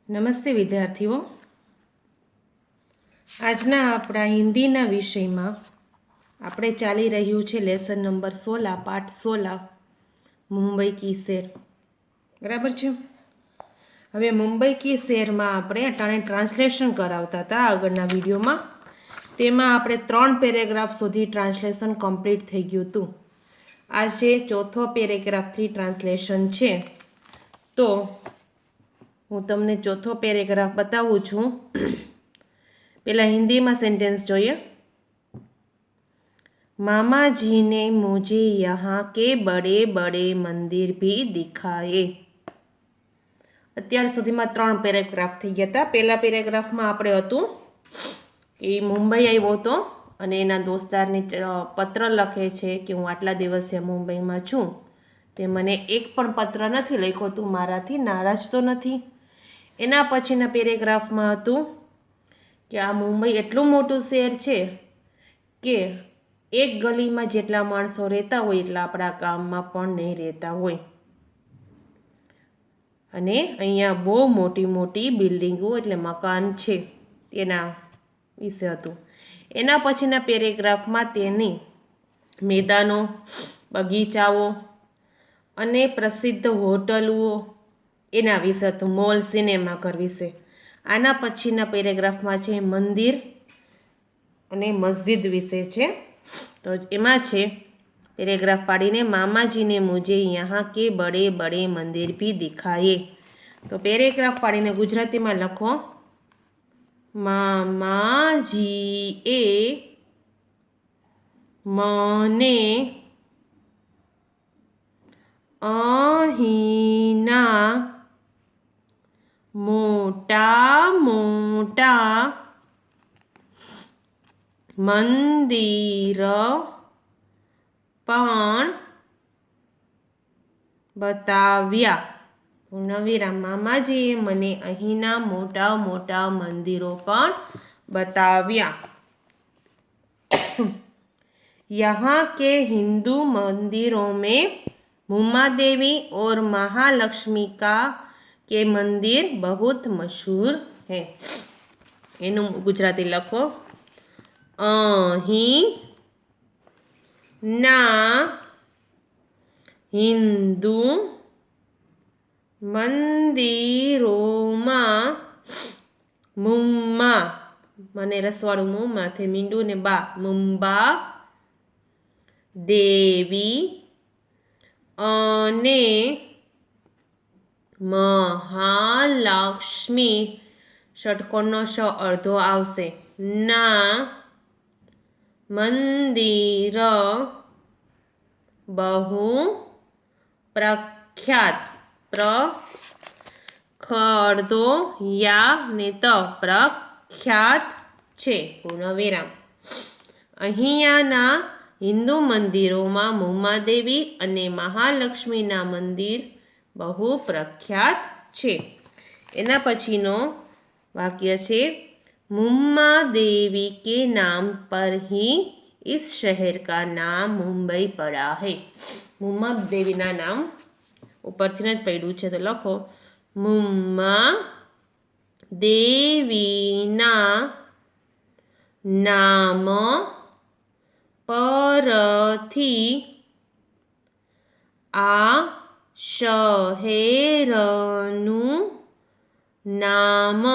નમસ્તે વિદ્યાર્થીઓ, આજના આપણા હિન્દીના વિષયમાં આપણે ચાલી રહ્યું છે લેસન નંબર 16 પાઠ 16 મુંબઈ કી શેર. બરાબર છે. હવે મુંબઈ કી શેરમાં આપણે અટાણે ટ્રાન્સલેશન કરાવતા હતા આગળના વિડીયોમાં. તેમાં આપણે 3 પેરેગ્રાફ સુધી ટ્રાન્સલેશન કમ્પ્લીટ થઈ ગયું હતું. આજે ચોથો પેરેગ્રાફથી ટ્રાન્સલેશન છે. તો હું તમને ચોથો પેરેગ્રાફ बताऊँ છું. पहला हिंदी में सेंटेंस જોઈએ. मामा जी ने मुझे यहाँ के बड़े बड़े मंदिर भी दिखाए. અત્યાર સુધીમાં 3 પેરેગ્રાફ થઈ ગયા હતા. પહેલા પેરેગ્રાફમાં આપણે હતું એ મુંબઈ આવ્યો હતો અને એના દોસ્તારને પત્ર લખે છે કે હું આટલા દિવસે મુંબઈમાં છું, તે મને એક પણ પત્ર નથી લખ્યો, તું મારાથી નારાજ તો નથી. એના પછીના પેરેગ્રાફમાં હતું કે આ મુંબઈ એટલું મોટું શહેર છે કે એક ગલીમાં જેટલા માણસો રહેતા હોય એટલા આપણા ગામમાં પણ નહીં રહેતા હોય, અને અહીંયા બહુ મોટી મોટી બિલ્ડિંગો એટલે મકાન છે, તેના વિશે હતું. એના પછીના પેરેગ્રાફમાં તેની મેદાનો, બગીચાઓ અને પ્રસિદ્ધ હોટલો એના વિશે હતું, મોલ, સિનેમાઘર વિશે. આના પછીના પેરેગ્રાફમાં છે મંદિર અને મસ્જિદ વિશે છે. તો એમાં છે પેરેગ્રાફ પાડીને મામાજીને મુझे यहाँ के बड़े बड़े मंदिर भी दिखाए. તો પેરેગ્રાફ પાડીને ગુજરાતીમાં લખો. મામાજીએ મને અહીંના મોટા મોટા મંદિર પણ બતાવ્યા. પૂર્ણવિરામ. મામાજીએ મને અહીંના મોટા મોટા મંદિરો પણ બતાવ્યા. यहाँ के हिंदू मंदिरों में मुम्मा देवी और महालक्ष्मी के मंदिर बहुत मशहूर है. એનું ગુજરાતી લખો. અહીં ના હિન્દુ મંદિરોમાં મુમ્મા, મને રસવાળું મું માથે મીંડું ને બા, મુંબા દેવી અને મહાલક્ષ્મી, ષટકોણનો શ અડધો આવશે, ના મંદિર બહુ પ્રખ્યાત, અડધો યા ને ત, પ્રખ્યાત છે. પૂર્ણવિરામ. અહીંયાના હિન્દુ મંદિરોમાં મુમ્મા દેવી અને મહાલક્ષ્મીના મંદિર બહુ પ્રખ્યાત છે. એના પછીનો वाक्य છે मुम्मा देवी के नाम पर ही इस शहर का नाम मुंबई पड़ा है. मुम्मा देवी ना नाम ઉપરથી જ પડ્યું છે, તો લખો મુમ્મા દેવીના નામ પરથી આ શહેરનું નામ મુંબઈ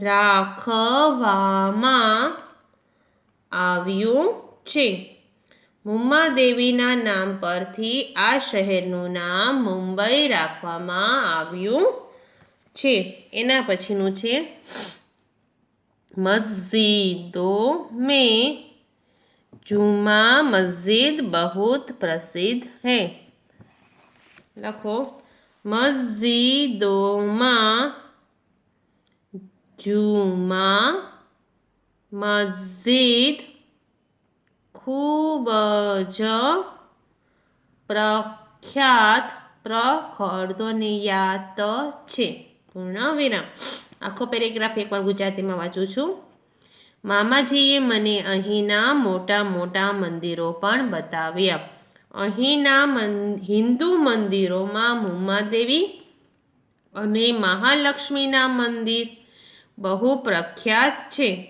રાખવામાં આવ્યું છે. મુમ્મા દેવીના નામ પરથી આ શહેરનું નામ મુંબઈ રાખવામાં આવ્યું છે. એના પછીનું છે મસ્જિદો મેં जुमा मस्जिद बहुत प्रसिद्ध है. लखो मस्जिदों में जुमा मस्जिद खूब ज प्रख्यात, प्रखर्दनियात छे. पूर्णविराम. आखो पेरेग्राफ एक बार गुजराती में वाँचू छूँ. મામાજીએ મને અહીંના મોટા મોટા મંદિરો પણ બતાવ્યા. અહીંના હિન્દુ મંદિરોમાં મુમ્માદેવી અને મહાલક્ષ્મીના મંદિર બહુ પ્રખ્યાત છે.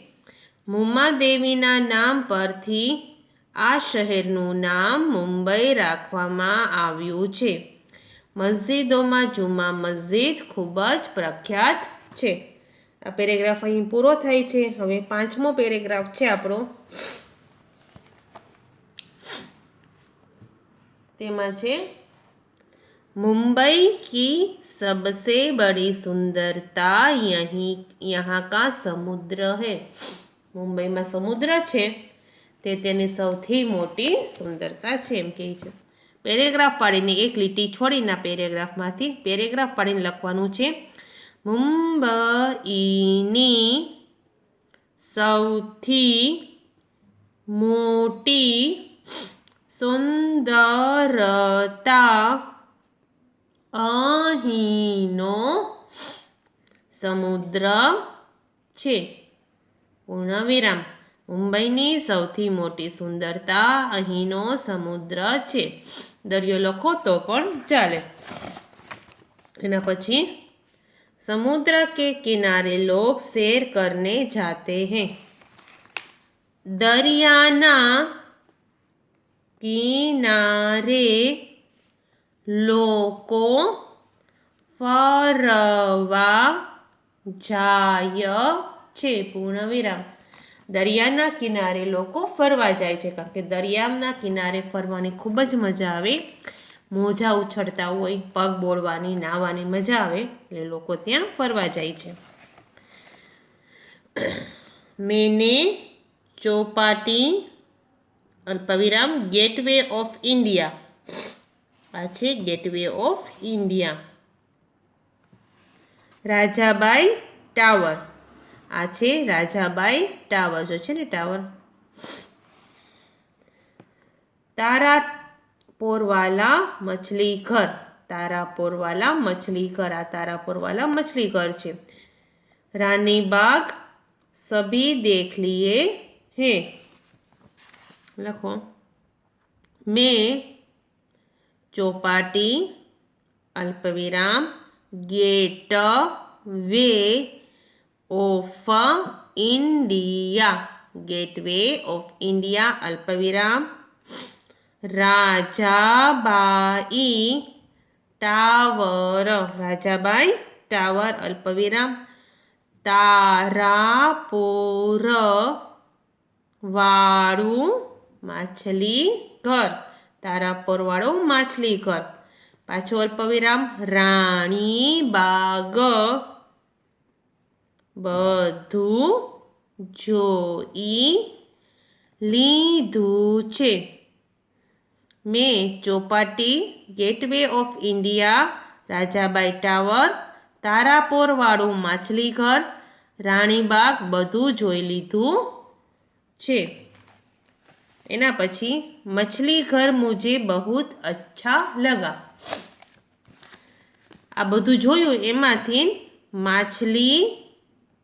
મુમ્માદેવીના નામ પરથી આ શહેરનું નામ મુંબઈ રાખવામાં આવ્યું છે. મસ્જિદોમાં જુમા મસ્જિદ ખૂબ જ પ્રખ્યાત છે. આ પેરેગ્રાફ અહીં પૂરો થાય છે. હવે 5મો પેરેગ્રાફ છે આપણો. તેમાં છે मुंबई की सबसे बड़ी सुंदरता यहाँ का समुद्र है. मुंबईમાં સમુદ્ર છે તે તેની સૌથી મોટી સુંદરતા છે એમ કહે છે. પેરેગ્રાફ પાડીને એક લીટી છોડીને પેરેગ્રાફમાંથી પેરેગ્રાફ પાડીને લખવાનું છે. મુંબઈની સૌથી મોટી સુંદરતા અહીંનો સમુદ્ર છે. પૂર્ણવિરામ. મુંબઈની સૌથી મોટી સુંદરતા અહીંનો સમુદ્ર છે. દરિયો લખો તો પણ ચાલે. એના પછી समुद्र के किनारे लोग सैर करने जाते हैं. दरियाना किनारे લોકો ફરવા જાય છે. પૂર્ણવિરામ. દરિયાના કિનારે લોકો ફરવા જાય છે કારણ કે દરિયાના કિનારે ફરવાની ખૂબ જ મજા આવે. મોજા ઉછળતા હોય, પગ બોળવાની, નાહવાની મજા આવે એટલે લોકો ત્યાં ફરવા જાય છે. મેને ચોપાટી અલ્પવિરામ ગેટવે ઓફ ઇન્ડિયા. આ છે gateway of India. Rajabai tower. આ છે રાજાબાઈ ટાવર. જો છે ને ટાવર. તારાપોરવાલા મછલી ઘર. તારાપોરવાલા મછલી ઘર. આ તારાપોરવાલા મછલી ઘર છે. રાની બાગ સભી દેખ લીએ હે. લખો. મેં ચોપાટી અલ્પવિરામ gateway of India. Gateway of India अल्पविराम राजाबाई टावर. राजाबाई टावर अल्पविराम तारापोर वाळू माछली घर. तारापोर वाळू माछली घर. पाछो अल्पविराम राणी बाग બધું જોઈ લીધું છે. મેં Chowpatty Gateway of India Rajabai Tower તારાપોરવાળું માછલીઘર રાણીબાગ બધું જોઈ લીધું છે. એના પછી મછલી ઘર મુझे बहुत अच्छा लगा. આ બધું જોયું એમાંથી માછલી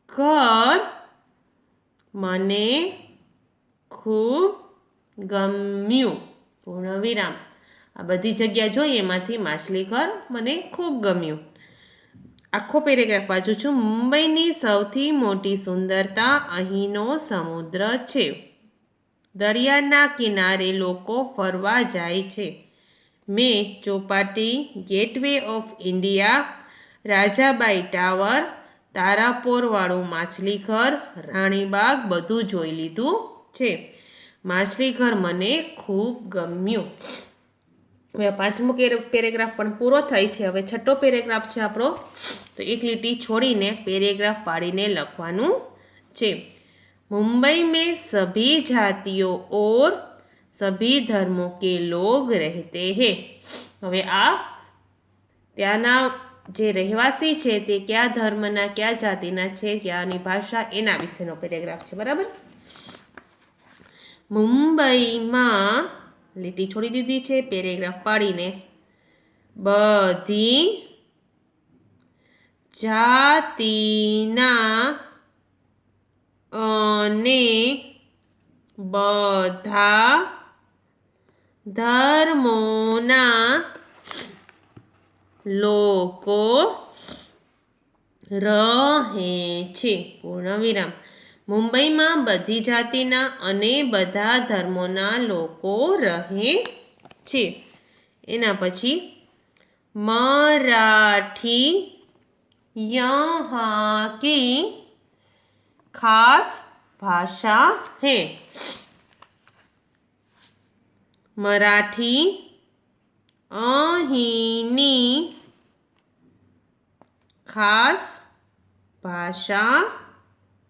ઘર મને ખૂબ ગમ્યું. પૂર્ણવિરામ. આ બધી જગ્યા જોઈ એમાંથી માછલી ઘર મને ખૂબ ગમ્યું. આખો પેરેગ્રાફ વાંચું છું. મુંબઈની સૌથી મોટી સુંદરતા અહીંનો સમુદ્ર છે. દરિયાના કિનારે લોકો ફરવા જાય છે. મેં Chowpatty Gateway of India Rajabai Tower તારાપોરવાળું માછલીઘર રાણીબાગ બધું જોઈ લીધું છે. માછલીઘર મને ખૂબ ગમ્યું. હવે 5મો પેરેગ્રાફ પણ પૂરો થાય છે. હવે 6ઠ્ઠો પેરેગ્રાફ છે આપણો. તો એક લીટી છોડીને પેરેગ્રાફ પાડીને લખવાનું છે. मुंबई में सभी जातियों और सभी धर्मों के लोग रहते हैं. હવે આ ત્યાંના જે રહેવાસી છે તે કયા ધર્મના કયા જાતિના છે, ત્યાંની ભાષા, એના વિશેનો પેરેગ્રાફ છે. બરાબર. મુંબઈમાં લીટી છોડી દીધી છે પેરેગ્રાફ પાડીને. બધી જાતિના અને બધા ધર્મોના લોકો રહે છે. પૂર્ણવિરામ. મુંબઈમાં બધી જાતિના અને બધા ધર્મોના લોકો રહે છે. એના પછી મરાઠી यहाँ की खास भाषा है. मराठी અહીંની ખાસ ભાષા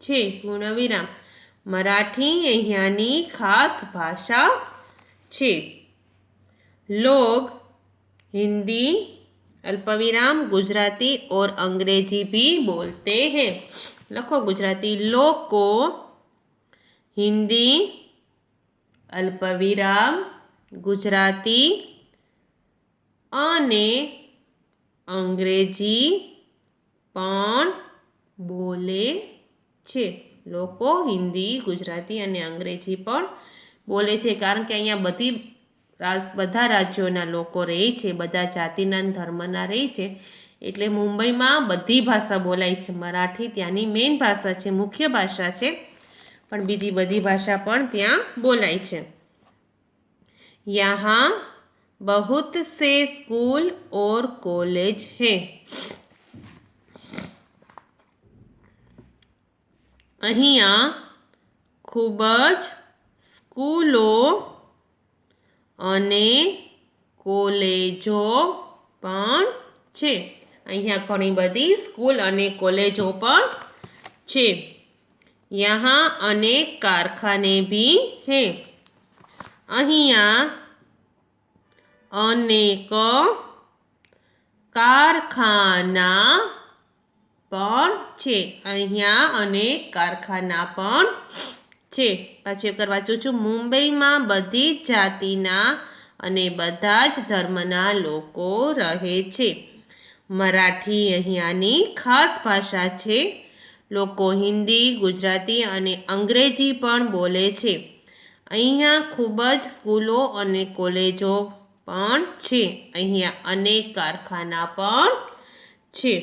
છે. પૂર્ણવિરામ. મરાઠી અહીંયાની ખાસ ભાષા છે. लोग हिंदी अल्पविराम गुजराती और अंग्रेजी भी बोलते हैं. लखो गुजराती लोको हिंदी अल्पविराम गुजराती અને અંગ્રેજી પણ બોલે છે. લોકો હિન્દી ગુજરાતી અને અંગ્રેજી પણ બોલે છે, કારણ કે અહીંયા બધા રાજ્યોના લોકો રહે છે, બધા જાતિના ધર્મના રહે છે, એટલે મુંબઈમાં બધી ભાષા બોલાય છે. મરાઠી ત્યાંની મેઇન ભાષા છે, મુખ્ય ભાષા છે, પણ બીજી બધી ભાષા પણ ત્યાં બોલાય છે. यहाँ बहुत से स्कूल और कॉलेज हैं. અહીંયા ખૂબ જ સ્કૂલો અને કોલેજો પણ છે. અહીંયા ઘણી બધી સ્કૂલ અને કોલેજો પણ છે. यहाँ अनेक कारखाने भी हैं. અહીંયા અનેક કારખાના પણ છે. અહીંયા અનેક કારખાના પણ છે. પાછું એક વાર વાંચું છું. મુંબઈમાં બધી જ જાતિના અને બધા જ ધર્મના લોકો રહે છે. મરાઠી અહીંયાની ખાસ ભાષા છે. લોકો હિન્દી ગુજરાતી અને અંગ્રેજી પણ બોલે છે. અહીંયા ખૂબ જ સ્કૂલો અને કોલેજો પણ છે. અહીંયા અનેક કારખાના પણ છે.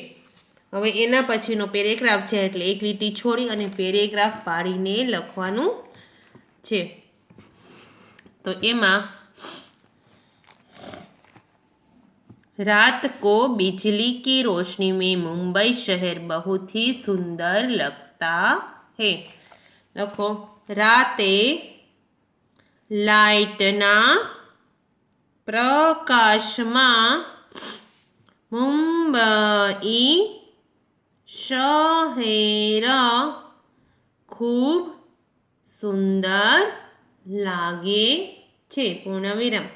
હવે એના પછીનો પેરેગ્રાફ છે, એટલે એક લીટી છોડી અને પેરેગ્રાફ પાડીને લખવાનું છે. તો એમાં रात को बिजली की रोशनी में मुंबई शहर बहुत ही सुंदर लगता है. लखो राते लाइटना प्रकाशમાં મુંબઈ શહેર ખૂબ સુંદર લાગે છે. પૂર્ણવિરામ.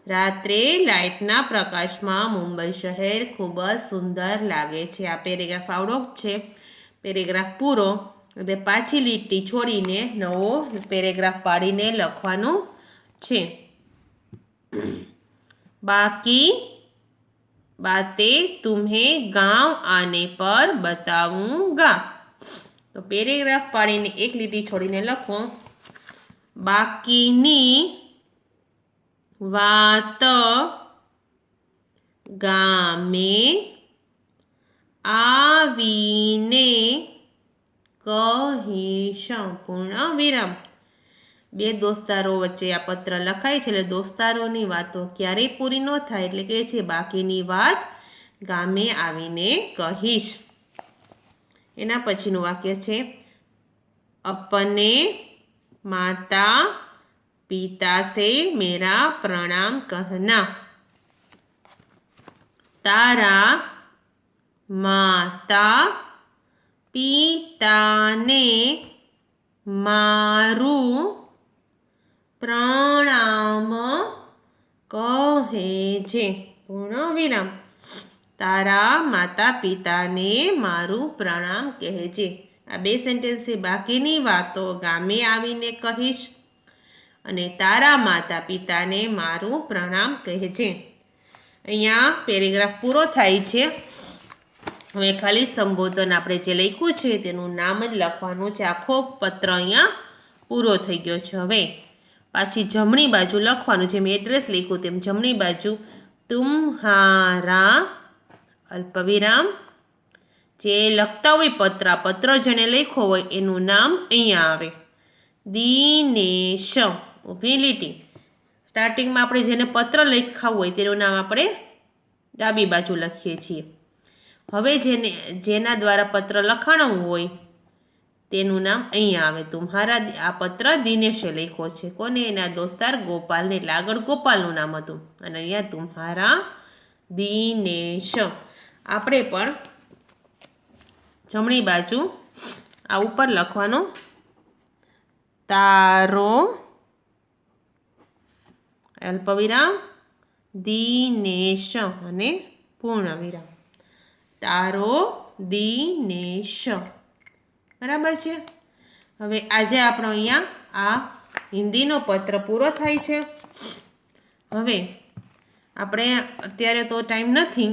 રાત્રે લાઇટના પ્રકાશમાં મુંબઈ શહેર ખૂબ જ સુંદર લાગે છે. આ પેરેગ્રાફ આવડો છે. પેરેગ્રાફ પૂરો એટલે પાછી લીટી છોડીને નવો પેરેગ્રાફ પાડીને લખવાનું છે. બાકી બાतें तुम्हें गांव आने पर बताऊंगा. તો પેરેગ્રાફ પાડીને એક લીટી છોડીને લખો. બાકીની વાત ગામે આવીને કહીશ. પૂર્ણવિરામ. બે દોસ્તારો વચ્ચે આ પત્ર લખાય છે, એટલે દોસ્તારોની વાતો ક્યારેય પૂરી ન થાય, એટલે કે છે બાકીની વાત ગામે આવીને કહીશ. એના પછીનું વાક્ય છે અપને માતા पिता से मेरा प्रणाम कहना. तारा माता पिताने मारू प्रणाम कहेजे. पूर्णविराम. तारा माता पिताने मारू प्रणाम कहेजे. आ बे सेंटेन्स से बाकीनी वातो गामे आवीने कहीश અને તારા માતા પિતાને મારું પ્રણામ કહેજે. અહીંયા પેરેગ્રાફ પૂરો થાય છે. હવે ખાલી સંબોધન આપણે જે લખ્યું છે તેનું નામ જ લખવાનું છે. આખો પત્ર અહીંયા પૂરો થઈ ગયો છે. હવે પાછી જમણી બાજુ લખવાનું, જેમ એડ્રેસ લખ્યું તેમ જમણી બાજુ તુમ્હારા અલ્પવિરામ, જે લખતા હોય પત્ર જેને લખ્યો હોય એનું નામ અહીંયા આવે, દિનેશ ઊભી લીટી. સ્ટાર્ટિંગમાં આપણે જેને પત્ર લખ્યા હોય તેનું નામ આપણે ડાબી બાજુ લખીએ છીએ. હવે જેના દ્વારા પત્ર લખાણો હોય તેનું નામ અહીંયા આવે, તુમ્હારા. આ પત્ર દિનેશે લખ્યો છે. કોને? એના દોસ્તાર ગોપાલને. એટલે આગળ ગોપાલનું નામ હતું અને અહીંયા તુમ્હારા દિનેશ. આપણે પણ જમણી બાજુ આ ઉપર લખવાનો તારો અલ્પવિરામ દિનેશ અને પૂર્ણ વિરામ, તારો દિનેશ. બરાબર છે. હવે આજે આપણો અહીંયા આ હિન્દીનો પત્ર પૂરો થાય છે. હવે આપણે અત્યારે તો ટાઈમ નથી,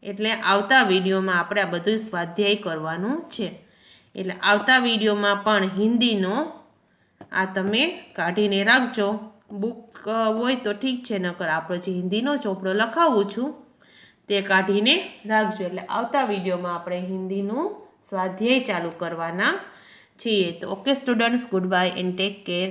એટલે આવતા વિડીયોમાં આપણે આ બધું સ્વાધ્યાય કરવાનું છે. એટલે આવતા વિડીયોમાં પણ હિન્દીનો આ તમે કાઢીને રાખજો. બુક હોય તો ઠીક છે, નકર આપણો જે હિન્દીનો ચોપડો લખાવું છું તે કાઢીને રાખજો. એટલે આવતા વિડીયોમાં આપણે હિન્દીનું સ્વાધ્યાય ચાલુ કરવાના છીએ. તો okay students, good bye and take care.